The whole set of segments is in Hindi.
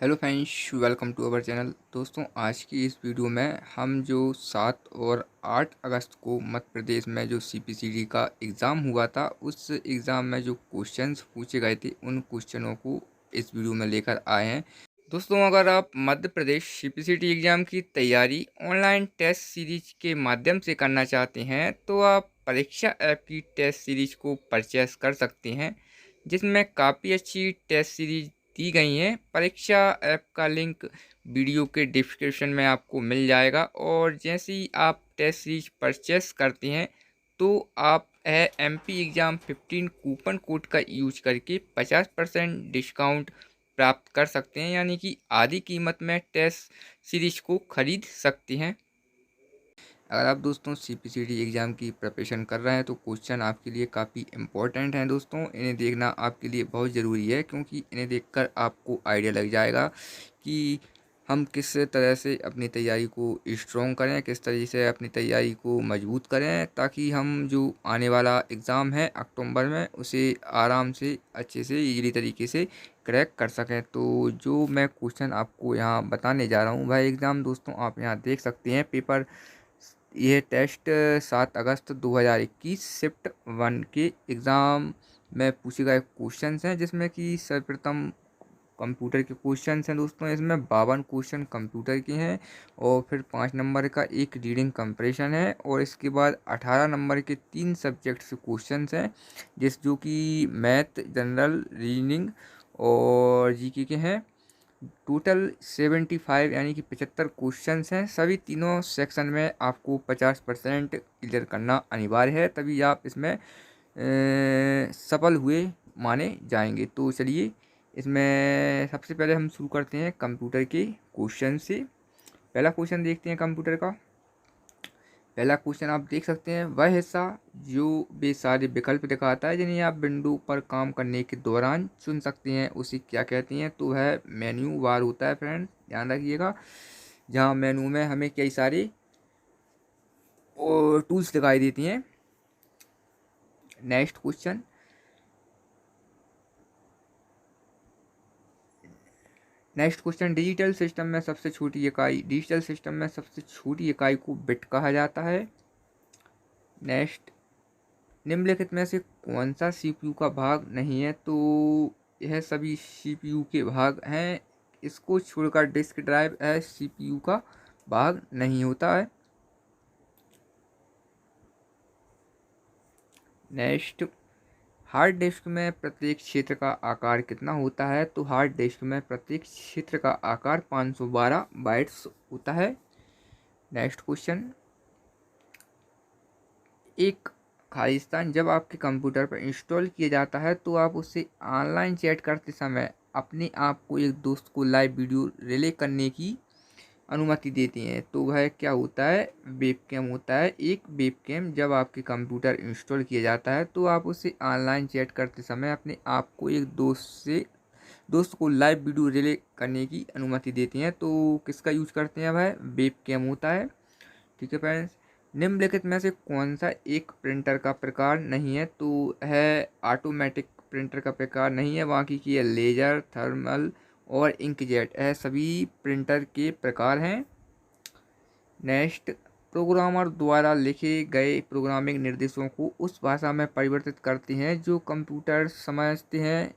Hello friends, welcome to our channel. दोस्तों, आज की इस वीडियो में हम जो 7 और 8 अगस्त को मध्य प्रदेश में जो सीपीसीटी का एग्ज़ाम हुआ था, उस एग्ज़ाम में जो क्वेश्चंस पूछे गए थे उन क्वेश्चनों को इस वीडियो में लेकर आए हैं। दोस्तों, अगर आप मध्य प्रदेश सीपीसीटी एग्ज़ाम की तैयारी ऑनलाइन टेस्ट सीरीज के माध्यम से करना चाहते हैं तो आप परीक्षा ऐप की टेस्ट सीरीज को परचेस कर सकते हैं, जिसमें काफ़ी अच्छी टेस्ट सीरीज दी गई हैं। परीक्षा ऐप का लिंक वीडियो के डिस्क्रिप्शन में आपको मिल जाएगा, और जैसे ही आप टेस्ट सीरीज परचेस करते हैं तो आप MP एग्ज़ाम 15 कूपन कोड का यूज करके 50% डिस्काउंट प्राप्त कर सकते हैं, यानी कि आधी कीमत में टेस्ट सीरीज को खरीद सकते हैं। अगर आप दोस्तों सीपीसीटी एग्ज़ाम की प्रिपरेशन कर रहे हैं तो क्वेश्चन आपके लिए काफ़ी इम्पोर्टेंट हैं। दोस्तों, इन्हें देखना आपके लिए बहुत ज़रूरी है, क्योंकि इन्हें देखकर आपको आइडिया लग जाएगा कि हम किस तरह से अपनी तैयारी को स्ट्रॉन्ग करें, किस तरह से अपनी तैयारी को मजबूत करें, ताकि हम जो आने वाला एग्ज़ाम है अक्टूबर में उसे आराम से अच्छे से ईज़िली तरीके से क्रैक कर सकें। तो जो मैं क्वेश्चन आपको यहाँ बताने जा रहा हूँ वह एग्ज़ाम दोस्तों आप यहाँ देख सकते हैं। पेपर यह टेस्ट 7 अगस्त 2021 शिफ्ट 1 के एग्ज़ाम में पूछे गए क्वेश्चंस हैं, जिसमें कि सर्वप्रथम कंप्यूटर के क्वेश्चंस हैं। दोस्तों, इसमें 52 क्वेश्चन कंप्यूटर के हैं, और फिर 5 नंबर का एक रीडिंग कंप्रेशन है, और इसके बाद 18 नंबर के 3 सब्जेक्ट से क्वेश्चंस हैं, जो कि मैथ, जनरल, रीजनिंग और जीके के हैं। टोटल 75 यानी कि 75 क्वेश्चंस हैं। सभी तीनों सेक्शन में आपको 50% क्लियर करना अनिवार्य है, तभी आप इसमें सफल हुए माने जाएंगे। तो चलिए, इसमें सबसे पहले हम शुरू करते हैं कंप्यूटर के क्वेश्चन से। पहला क्वेश्चन देखते हैं कंप्यूटर का। पहला क्वेश्चन आप देख सकते हैं, वह हिस्सा जो वे सारे विकल्प दिखाता है जिन्हें आप विंडो पर काम करने के दौरान चुन सकते हैं, उसे क्या कहते हैं? तो वह मेन्यू बार होता है फ्रेंड्स, ध्यान रखिएगा। जहाँ मेनू में हमें कई सारे और टूल्स दिखाई देती हैं। नेक्स्ट क्वेश्चन, डिजिटल सिस्टम में सबसे छोटी इकाई को बिट कहा जाता है। नेक्स्ट, निम्नलिखित में से कौन सा सीपीयू का भाग नहीं है? तो यह सभी सीपीयू के भाग हैं, इसको छोड़कर डिस्क ड्राइव सीपीयू का भाग नहीं होता है। नेक्स्ट, हार्ड डिस्क में प्रत्येक क्षेत्र का आकार कितना होता है? तो हार्ड डिस्क में प्रत्येक क्षेत्र का आकार 512 बाइट्स होता है। नेक्स्ट क्वेश्चन, एक खालिस्तान जब आपके कंप्यूटर पर इंस्टॉल किया जाता है तो आप उससे ऑनलाइन चैट करते समय अपने आप को एक दोस्त को लाइव वीडियो रिले करने की अनुमति देती हैं, तो वह क्या होता है? वेबकैम होता है। एक वेबकैम जब आपके कंप्यूटर इंस्टॉल किया जाता है तो आप उससे ऑनलाइन चैट करते समय अपने आप को एक दोस्त को लाइव वीडियो रिले करने की अनुमति देती हैं, तो किसका यूज करते हैं? वह वेबकैम होता है। ठीक है फ्रेंड्स, निम्नलिखित में से कौन सा एक प्रिंटर का प्रकार नहीं है? तो है ऑटोमेटिक प्रिंटर का प्रकार नहीं है, बाकी की है लेजर, थर्मल और इंकजेट, यह सभी प्रिंटर के प्रकार हैं। नेक्स्ट, प्रोग्रामर द्वारा लिखे गए प्रोग्रामिंग निर्देशों को उस भाषा में परिवर्तित करते हैं जो कंप्यूटर समझते हैं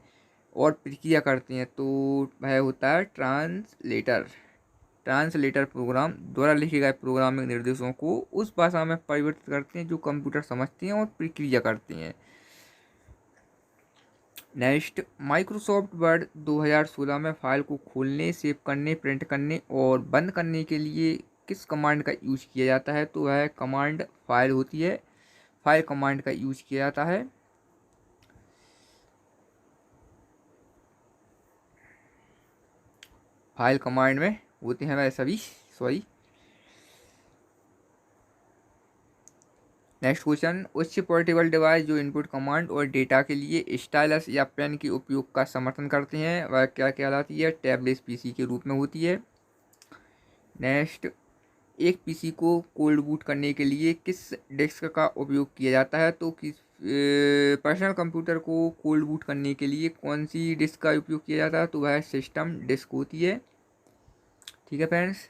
और प्रक्रिया करते हैं, तो वह होता है ट्रांसलेटर प्रोग्राम द्वारा लिखे गए प्रोग्रामिंग निर्देशों को उस भाषा में परिवर्तित करते हैं जो कंप्यूटर समझते हैं और प्रक्रिया करते हैं। नेक्स्ट, माइक्रोसॉफ्ट वर्ड 2016 में फाइल को खोलने, सेव करने, प्रिंट करने और बंद करने के लिए किस कमांड का यूज किया जाता है? तो वह कमांड फाइल होती है। फाइल कमांड का यूज किया जाता है। फाइल कमांड में होते हैं वह सभी सॉरी नेक्स्ट क्वेश्चन, उच्च पोर्टेबल डिवाइस जो इनपुट कमांड और डेटा के लिए स्टाइलस या पेन के उपयोग का समर्थन करते हैं, वह क्या कहलाती है? टैबलेट पीसी के रूप में होती है। नेक्स्ट, एक पीसी को कोल्ड बूट करने के लिए किस डिस्क का उपयोग किया जाता है? तो पर्सनल कंप्यूटर को कोल्ड बूट करने के लिए कौन सी डिस्क का उपयोग किया जाता है? तो वह सिस्टम डिस्क होती है। ठीक है फ्रेंड्स।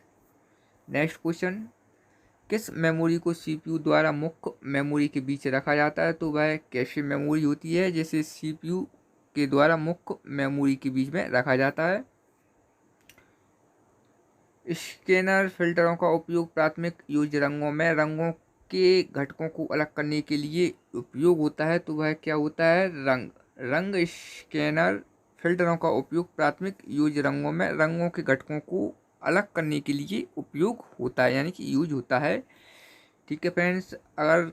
नेक्स्ट क्वेश्चन, किस मेमोरी को सीपीयू द्वारा मुख्य मेमोरी के बीच रखा जाता है? तो वह कैशे मेमोरी होती है जिसे सीपीयू के द्वारा मुख्य मेमोरी के बीच में रखा जाता है। स्कैनर फिल्टरों का उपयोग प्राथमिक यूज रंगों में रंगों के घटकों को अलग करने के लिए उपयोग होता है। तो वह क्या होता है? रंग स्कैनर फिल्टरों का उपयोग प्राथमिक यूज रंगों में रंगों के घटकों को अलग करने के लिए उपयोग होता है, यानी कि यूज होता है। ठीक है फ्रेंड्स, अगर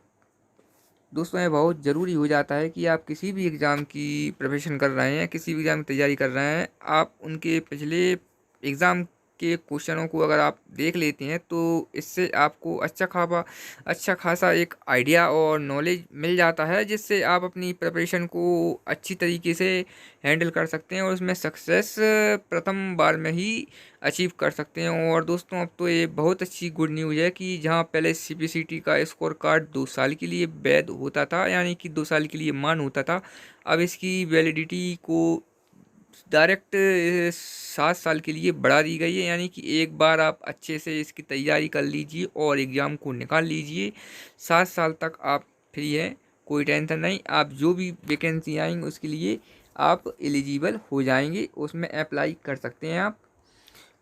दोस्तों ये बहुत ज़रूरी हो जाता है कि आप किसी भी एग्ज़ाम की प्रिपरेशन कर रहे हैं, किसी भी एग्ज़ाम की तैयारी कर रहे हैं, आप उनके पिछले एग्ज़ाम के क्वेश्चनों को अगर आप देख लेते हैं तो इससे आपको अच्छा खासा एक आइडिया और नॉलेज मिल जाता है, जिससे आप अपनी प्रिपरेशन को अच्छी तरीके से हैंडल कर सकते हैं और उसमें सक्सेस प्रथम बार में ही अचीव कर सकते हैं। और दोस्तों अब तो ये बहुत अच्छी गुड न्यूज़ है कि जहाँ पहले सीपीसीटी का स्कोर कार्ड 2 साल के लिए वैध होता था, यानी कि 2 साल के लिए मान होता था, अब इसकी वैलिडिटी को डायरेक्ट 7 साल के लिए बढ़ा दी गई है। यानी कि एक बार आप अच्छे से इसकी तैयारी कर लीजिए और एग्ज़ाम को निकाल लीजिए, 7 साल तक आप फ्री हैं, कोई टेंशन नहीं। आप जो भी वैकेंसी आएंगी उसके लिए आप एलिजिबल हो जाएंगे, उसमें अप्लाई कर सकते हैं आप।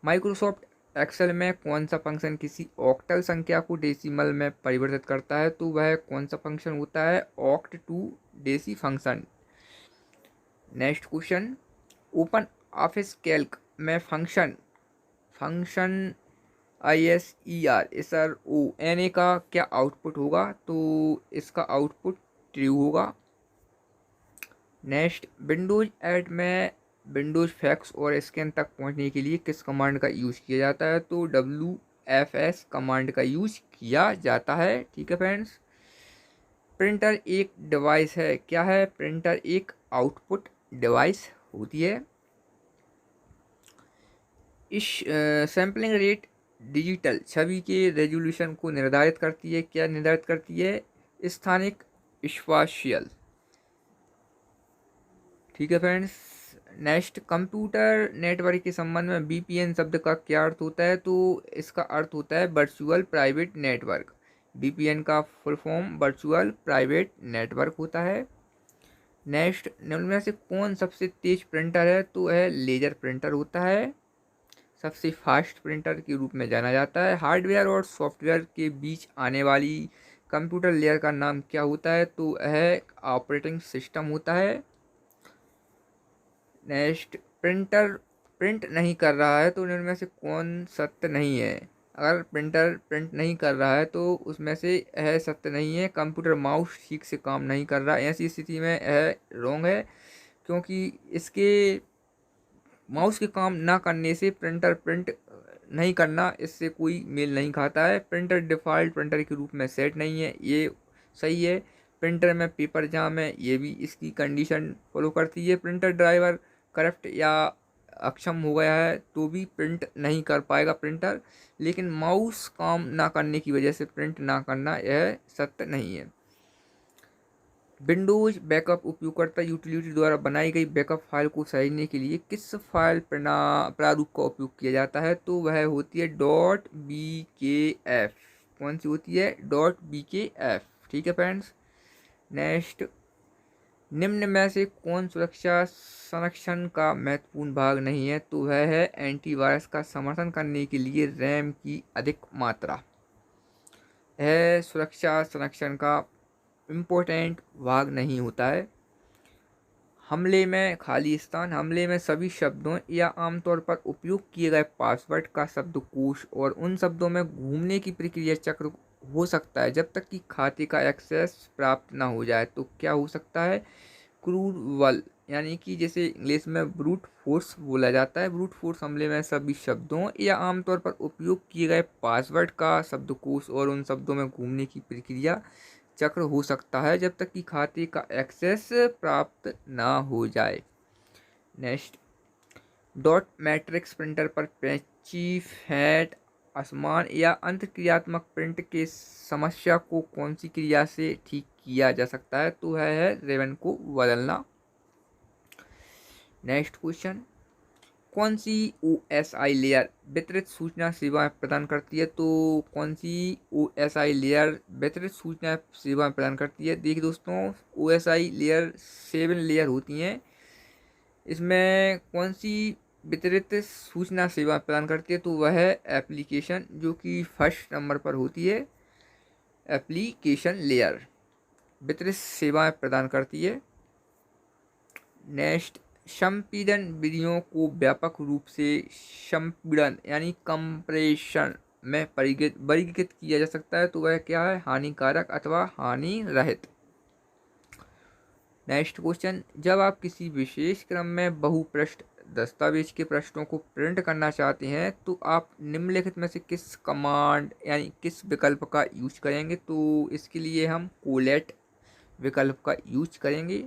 माइक्रोसॉफ्ट एक्सेल में कौन सा फंक्शन किसी ऑक्टल संख्या को डेसिमल में परिवर्तित करता है? तो वह कौन सा फंक्शन होता है? Oct to deci function. Next question, Open Office Calc में फंक्शन ISER का क्या आउटपुट होगा? तो इसका आउटपुट ट्रू होगा। नेक्स्ट, विंडोज 8 में विंडोज फैक्स और स्कैन तक पहुंचने के लिए किस कमांड का यूज़ किया जाता है? तो WFS कमांड का यूज़ किया जाता है। ठीक है फ्रेंड्स। प्रिंटर एक डिवाइस है, क्या है? प्रिंटर एक आउटपुट डिवाइस होती है। इस सैम्पलिंग रेट डिजिटल छवि के रेजोल्यूशन को निर्धारित करती है, क्या निर्धारित करती है? स्थानिक स्पाशियल। ठीक है फ्रेंड्स। नेक्स्ट, कंप्यूटर नेटवर्क के संबंध में VPN शब्द का क्या अर्थ होता है? तो इसका अर्थ होता है वर्चुअल प्राइवेट नेटवर्क। VPN का full form virtual private network होता है। नेक्स्ट, निम्न में से कौन सबसे तेज प्रिंटर है? तो यह लेजर प्रिंटर होता है, सबसे फास्ट प्रिंटर के रूप में जाना जाता है। हार्डवेयर और सॉफ्टवेयर के बीच आने वाली कंप्यूटर लेयर का नाम क्या होता है? तो यह ऑपरेटिंग सिस्टम होता है। नेक्स्ट, प्रिंटर प्रिंट नहीं कर रहा है, तो इनमें से कौन सत्य नहीं है? अगर प्रिंटर प्रिंट नहीं कर रहा है तो उसमें से यह सत्य नहीं है। कंप्यूटर माउस ठीक से काम नहीं कर रहा है, ऐसी स्थिति में यह रॉन्ग है, क्योंकि इसके माउस के काम ना करने से प्रिंटर प्रिंट नहीं करना, इससे कोई मेल नहीं खाता है। प्रिंटर डिफ़ॉल्ट प्रिंटर के रूप में सेट नहीं है, ये सही है। प्रिंटर में पेपर जाम है, ये भी इसकी कंडीशन फॉलो करती है। प्रिंटर ड्राइवर करप्ट या अक्षम हो गया है तो भी प्रिंट नहीं कर पाएगा प्रिंटर, लेकिन माउस काम ना करने की वजह से प्रिंट ना करना, यह सत्य नहीं है। विंडोज बैकअप उपयोगकर्ता यूटिलिटी द्वारा बनाई गई बैकअप फाइल को सहेजने के लिए किस फाइल प्रारूप का उपयोग किया जाता है? तो वह होती है .bkf। कौन सी होती है? .bkf। ठीक है फ्रेंड्स। नेक्स्ट, निम्न में से कौन सुरक्षा संरक्षण का महत्वपूर्ण भाग नहीं है? तो वह है एंटीवायरस का समर्थन करने के लिए रैम की अधिक मात्रा है, सुरक्षा संरक्षण का इम्पोर्टेंट भाग नहीं होता है। हमले में खाली स्थान, हमले में सभी शब्दों या आमतौर पर उपयोग किए गए पासवर्ड का शब्दकोश और उन शब्दों में घूमने की प्रक्रिया चक्र हो सकता है जब तक कि खाते का एक्सेस प्राप्त ना हो जाए। तो क्या हो सकता है? क्रूरवल, यानी कि जैसे इंग्लिश में ब्रूट फोर्स बोला जाता है। ब्रूट फोर्स हमले में सभी शब्दों या आमतौर पर उपयोग किए गए पासवर्ड का शब्दकोश और उन शब्दों में घूमने की प्रक्रिया चक्र हो सकता है जब तक कि खाते का एक्सेस प्राप्त ना हो जाए। नेक्स्ट, डॉट मैट्रिक्स प्रिंटर पर पैची फैट असमान या अंतक्रियात्मक प्रिंट के समस्या को कौन सी क्रिया से ठीक किया जा सकता है, तो वह है रिबन को बदलना। नेक्स्ट क्वेश्चन, कौन सी OSI लेयर वितरित सूचना सेवाएं प्रदान करती है? तो कौन सी OSI लेयर वितरित सूचना सेवाएं प्रदान करती है? देखिए दोस्तों, OSI लेयर 7 लेयर होती हैं। इसमें कौन सी वितरित सूचना सेवा प्रदान करती है? तो वह है एप्लीकेशन, जो कि फर्स्ट नंबर पर होती है। एप्लीकेशन लेयर वितरित सेवाएं प्रदान करती है। नेक्स्ट, संपीड़न विधियों को व्यापक रूप से संपीड़न यानी कंप्रेशन में वर्गीकृत किया जा सकता है, तो वह क्या है? हानिकारक अथवा हानि रहित। नेक्स्ट क्वेश्चन, जब आप किसी विशेष क्रम में बहुपृष्ठ दस्तावेज के प्रश्नों को प्रिंट करना चाहते हैं, तो आप निम्नलिखित में से किस कमांड यानी किस विकल्प का यूज करेंगे? तो इसके लिए हम कोलेट विकल्प का यूज करेंगे।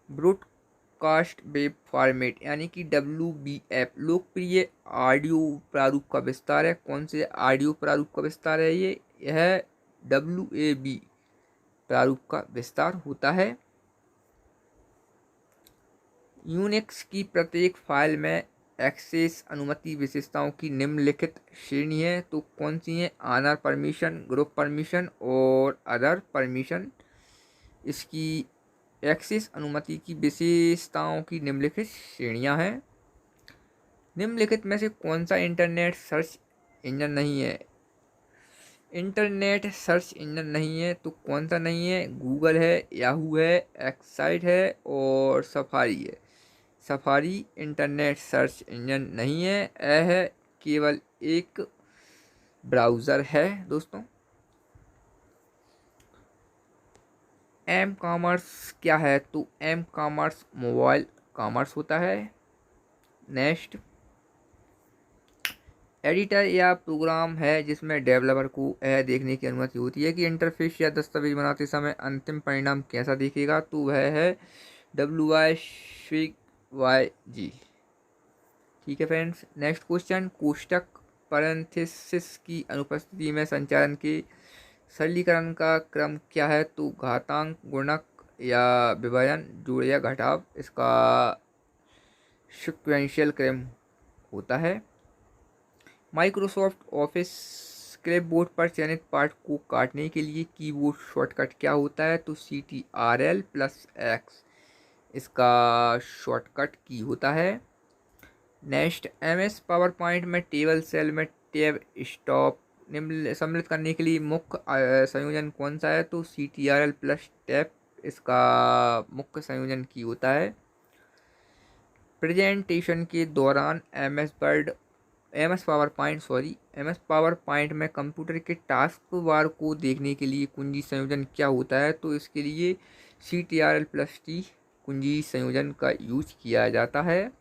ब्रॉडकास्ट वेब फॉर्मेट यानी कि WBF लोकप्रिय ऑडियो प्रारूप का विस्तार है। कौन से ऑडियो प्रारूप का विस्तार है ये? यह WAV प्रारूप का विस्तार होता है। यूनिक्स की प्रत्येक फाइल में एक्सेस अनुमति विशेषताओं की निम्नलिखित श्रेणी है, तो कौन सी है? ऑनर परमिशन, ग्रुप परमिशन और अदर परमिशन। इसकी एक्सेस अनुमति की विशेषताओं की निम्नलिखित श्रेणियां हैं। निम्नलिखित में से कौन सा इंटरनेट सर्च इंजन नहीं है? इंटरनेट सर्च इंजन नहीं है तो कौन सा नहीं है? गूगल है, याहू है, एक्साइट है और सफारी है। सफारी इंटरनेट सर्च इंजन नहीं है, यह है केवल एक ब्राउज़र है दोस्तों। एम कॉमर्स क्या है? तो एम कॉमर्स मोबाइल कॉमर्स होता है। नेक्स्ट, एडिटर या प्रोग्राम है जिसमें डेवलपर को यह देखने की अनुमति होती है कि इंटरफेस या दस्तावेज बनाते समय अंतिम परिणाम कैसा दिखेगा, तो वह है WYSIWYG। ठीक है फ्रेंड्स। नेक्स्ट क्वेश्चन, कोष्टक पैरेंथेसिस की अनुपस्थिति में संचालन के सरलीकरण का क्रम क्या है? तो घातांक, गुणक या विभाजन, जोड़ या घटाव, इसका सीक्वेंशियल क्रम होता है। माइक्रोसॉफ्ट ऑफिस क्लिपबोर्ड पर चयनित पाठ को काटने के लिए कीबोर्ड शॉर्टकट क्या होता है? तो CTRL+X इसका शॉर्टकट की होता है। नेक्स्ट, MS पावर पॉइंट में टेबल सेल में टैब स्टॉप सम्मिलित करने के लिए मुख्य संयोजन कौन सा है? तो CTRL+टैब इसका मुख्य संयोजन की होता है। प्रेजेंटेशन के दौरान MS पावर पॉइंट में कंप्यूटर के टास्क बार को देखने के लिए कुंजी संयोजन क्या होता है? तो इसके लिए CTRL+T कुंजी संयोजन का यूज किया जाता है।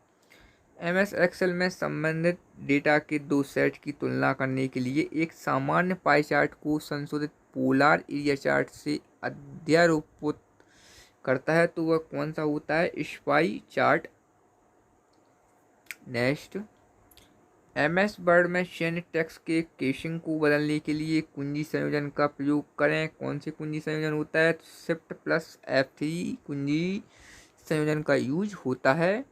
MS एक्सेल में संबंधित डेटा के दो सेट की तुलना करने के लिए एक सामान्य पाई चार्ट को संशोधित पोलर एरिया चार्ट से अध्यारोपित करता है, तो वह कौन सा होता है? Spy chart. Next, MS word में चयनित टेक्स्ट के केसिंग को बदलने के लिए कुंजी संयोजन का प्रयोग करें। कौन से कुंजी संयोजन होता है? Shift+F3 कुंजी संयोजन का यूज होता है।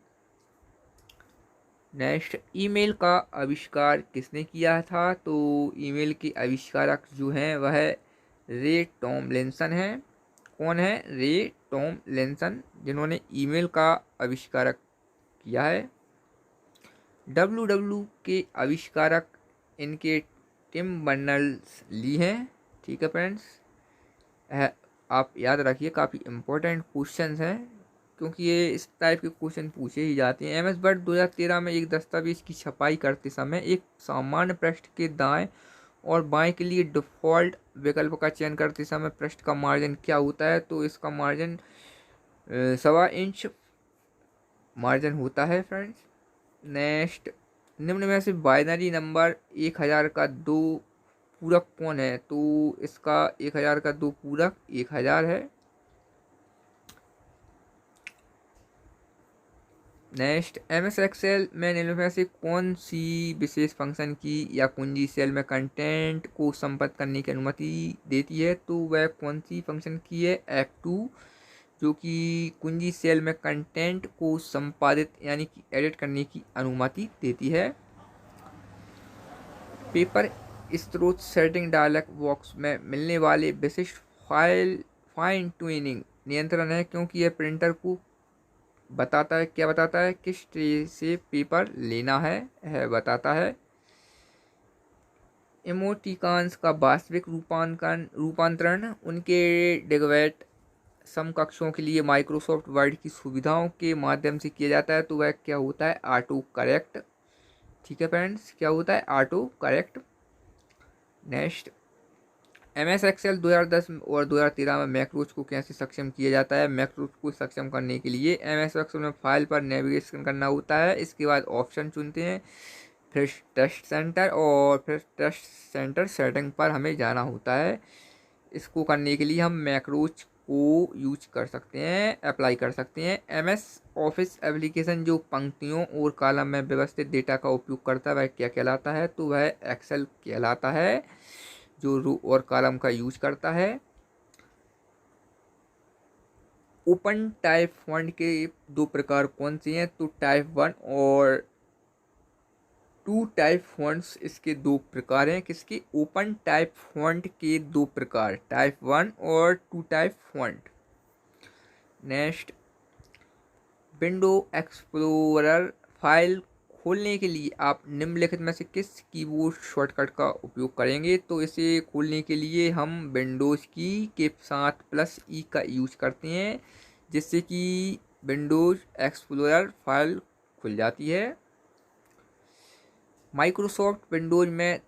नेक्स्ट, ईमेल का आविष्कार किसने किया था? तो ईमेल के आविष्कारक जो हैं वह रे टॉमलिंसन है। कौन है? रे टॉमलिंसन, जिन्होंने ईमेल का आविष्कारक किया है। WW के आविष्कारक इनके टिम बर्नर्स ली हैं। ठीक है फ्रेंड्स, आप याद रखिए, काफ़ी इम्पोर्टेंट क्वेश्चंस हैं क्योंकि ये इस टाइप के क्वेश्चन पूछे ही जाते हैं। MS वर्ड 2013 में एक दस्तावेज की छपाई करते समय एक सामान्य पृष्ठ के दाएं और बाएं के लिए डिफ़ॉल्ट विकल्प का चयन करते समय पृष्ठ का मार्जिन क्या होता है? तो इसका मार्जिन 1.25 इंच मार्जिन होता है फ्रेंड्स। नेक्स्ट, निम्न में से बाइनरी नंबर 1000 का दो पूरक कौन है? तो इसका 1000 का दो पूरक 1000 है। नेक्स्ट, MS एक्सेल में निम्न में से कौन सी विशेष फंक्शन की या कुंजी सेल में कंटेंट को संपादित करने की अनुमति देती है? तो वह कौन सी फंक्शन की है? F2, जो कि कुंजी सेल में कंटेंट को संपादित यानी कि एडिट करने की अनुमति देती है। पेपर स्रोत सेटिंग डायलॉग बॉक्स में मिलने वाले विशिष्ट फाइन ट्यूनिंग नियंत्रण है, क्योंकि यह प्रिंटर को बताता है, क्या बताता है, किस ट्रे से पेपर लेना है बताता है। इमोटिकॉन्स का वास्तविक रूपांतरण उनके डिगवेट समकक्षों के लिए माइक्रोसॉफ्ट वर्ड की सुविधाओं के माध्यम से किया जाता है। तो वह क्या होता है? Auto correct. ठीक है फ्रेंड्स, क्या होता है? Auto correct. Next, MS Excel 2010 और 2013 में मैक्रोज को कैसे सक्षम किया जाता है? मैक्रोज को सक्षम करने के लिए MS एक्सेल में फाइल पर नेविगेशन करना होता है। इसके बाद ऑप्शन चुनते हैं, फिर टेस्ट सेंटर और फिर टेस्ट सेंटर सेटिंग पर हमें जाना होता है। इसको करने के लिए हम मैक्रोज को यूज कर सकते हैं, अप्लाई कर सकते हैं। MS ऑफिस एप्लीकेशन जो पंक्तियों और कॉलम में व्यवस्थित डेटा का उपयोग करता है वह क्या कहलाता है? तो वह एक्सेल कहलाता है, जो रो और कॉलम का यूज करता है। ओपन टाइप फॉन्ट के दो प्रकार कौन से हैं? तो टाइप 1 और 2 टाइप फॉन्ट्स इसके दो प्रकार हैं। किसके? ओपन टाइप फॉन्ट के दो प्रकार, टाइप 1 और 2 type font. Next, window explorer file खोलने के लिए आप निम्नलिखित में से किस कीबोर्ड शॉर्टकट का उपयोग करेंगे? तो इसे खोलने के लिए हम विंडोज़ की के साथ +E का यूज करते हैं, जिससे कि विंडोज़ एक्सप्लोरर फाइल खुल जाती है। माइक्रोसॉफ्ट विंडोज़ में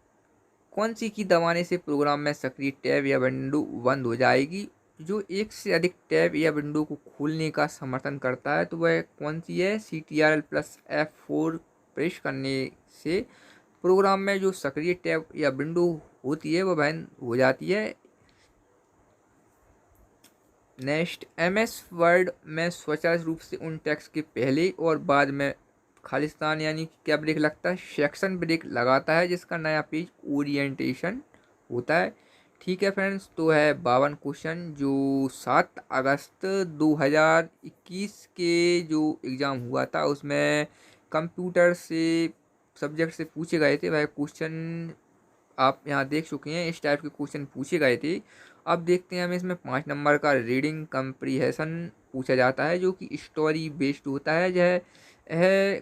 कौन सी की दबाने से प्रोग्राम में सक्रिय टैब या विंडो बंद हो जाएगी? जो एक से अधिक टैब या विंडो को खोलने का समर्थन करता है, तो वह कौन सी है? CTRL+F4 प्रेस करने से प्रोग्राम में जो सक्रिय टैब या विंडो होती है वह बंद हो जाती है। नेक्स्ट, MS वर्ड में स्वचालित रूप से उन टेक्स्ट के पहले और बाद में खालिस्तान यानी कि क्या ब्रेक लगता है? सेक्शन ब्रेक लगाता है, जिसका नया पेज ओरिएंटेशन होता है। ठीक है फ्रेंड्स, तो है 52 क्वेश्चन जो 7 अगस्त 2021 के जो एग्ज़ाम हुआ था उसमें कंप्यूटर से सब्जेक्ट से पूछे गए थे। वह क्वेश्चन आप यहाँ देख चुके हैं, इस टाइप के क्वेश्चन पूछे गए थे। अब देखते हैं, हमें इसमें 5 नंबर का रीडिंग कंप्रीहेंशन पूछा जाता है, जो कि स्टोरी बेस्ड होता है। यह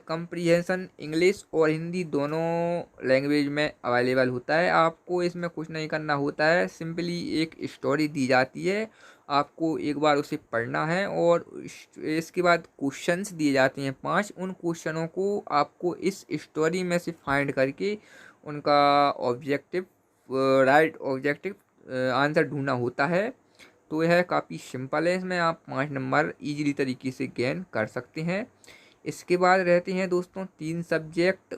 कंप्रीहेंशन इंग्लिश और हिंदी दोनों लैंग्वेज में अवेलेबल होता है। आपको इसमें कुछ नहीं करना होता है, सिंपली एक स्टोरी दी जाती है, आपको एक बार उसे पढ़ना है और इसके बाद क्वेश्चंस दिए जाते हैं 5। उन क्वेश्चनों को आपको इस स्टोरी में से फाइंड करके उनका ऑब्जेक्टिव राइट ऑब्जेक्टिव आंसर ढूंढना होता है। तो यह काफ़ी सिंपल है, इसमें आप 5 नंबर इजीली तरीके से गेन कर सकते हैं। इसके बाद रहते हैं दोस्तों 3 सब्जेक्ट,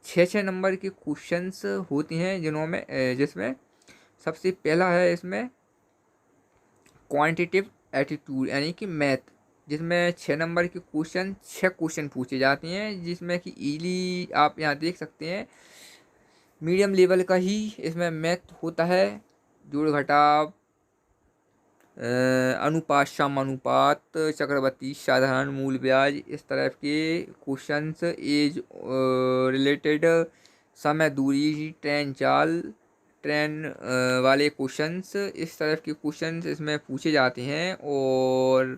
6-6 नंबर के क्वेश्चंस होते हैं जिसमें सबसे पहला है इसमें क्वांटिटिव एटीट्यूड यानी कि मैथ, जिसमें 6 नंबर के क्वेश्चन 6 क्वेश्चन पूछे जाते हैं, जिसमें कि इजीली आप यहाँ देख सकते हैं मीडियम लेवल का ही इसमें मैथ होता है। जोड़ घटाव, अनुपात, समानुपात, चक्रवृद्धि, साधारण मूल ब्याज, इस तरह के क्वेश्चंस, एज रिलेटेड, समय, दूरी, ट्रेन चाल, ट्रेन वाले क्वेश्चंस, इस तरह के क्वेश्चंस इसमें पूछे जाते हैं। और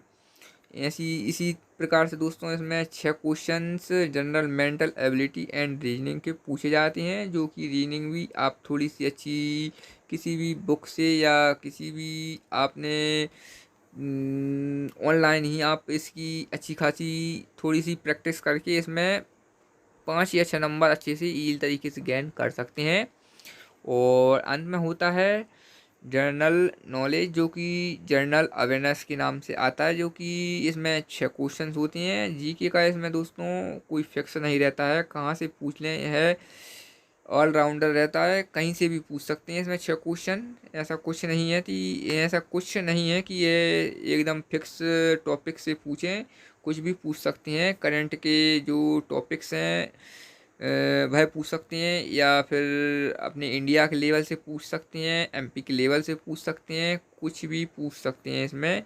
ऐसी इसी प्रकार से दोस्तों इसमें 6 questions general mental ability and reasoning के पूछे जाते हैं, जो कि रीजनिंग भी आप थोड़ी सी अच्छी किसी भी बुक से या किसी भी आपने ऑनलाइन ही आप इसकी अच्छी खासी थोड़ी सी प्रैक्टिस करके इसमें 5 या 6 नंबर अच्छे से ईज़ी तरीके से गेन कर सकते हैं। और अंत में होता है जनरल नॉलेज, जो कि जनरल अवेयरनेस के नाम से आता है, जो कि इसमें 6 क्वेश्चंस होते हैं। जीके का इसमें दोस्तों कोई फिक्स नहीं रहता है, कहाँ से पूछ लें है ऑलराउंडर रहता है, कहीं से भी पूछ सकते हैं। इसमें 6 क्वेश्चन, ऐसा कुछ नहीं है कि ये एकदम फिक्स टॉपिक से पूछें, कुछ भी पूछ सकते हैं। करंट के जो टॉपिक्स हैं वह पूछ सकते हैं, या फिर अपने इंडिया के लेवल से पूछ सकते हैं, एमपी के लेवल से पूछ सकते हैं, कुछ भी पूछ सकते हैं इसमें।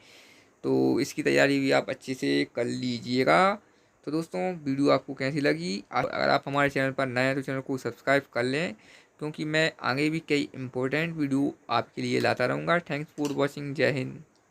तो इसकी तैयारी भी आप अच्छे से कर लीजिएगा। तो दोस्तों, वीडियो आपको कैसी लगी? अगर आप हमारे चैनल पर नए हैं तो चैनल को सब्सक्राइब कर लें, क्योंकि मैं आगे भी कई इम्पोर्टेंट वीडियो आपके लिए लाता रहूँगा। Thanks for watching. जय हिंद।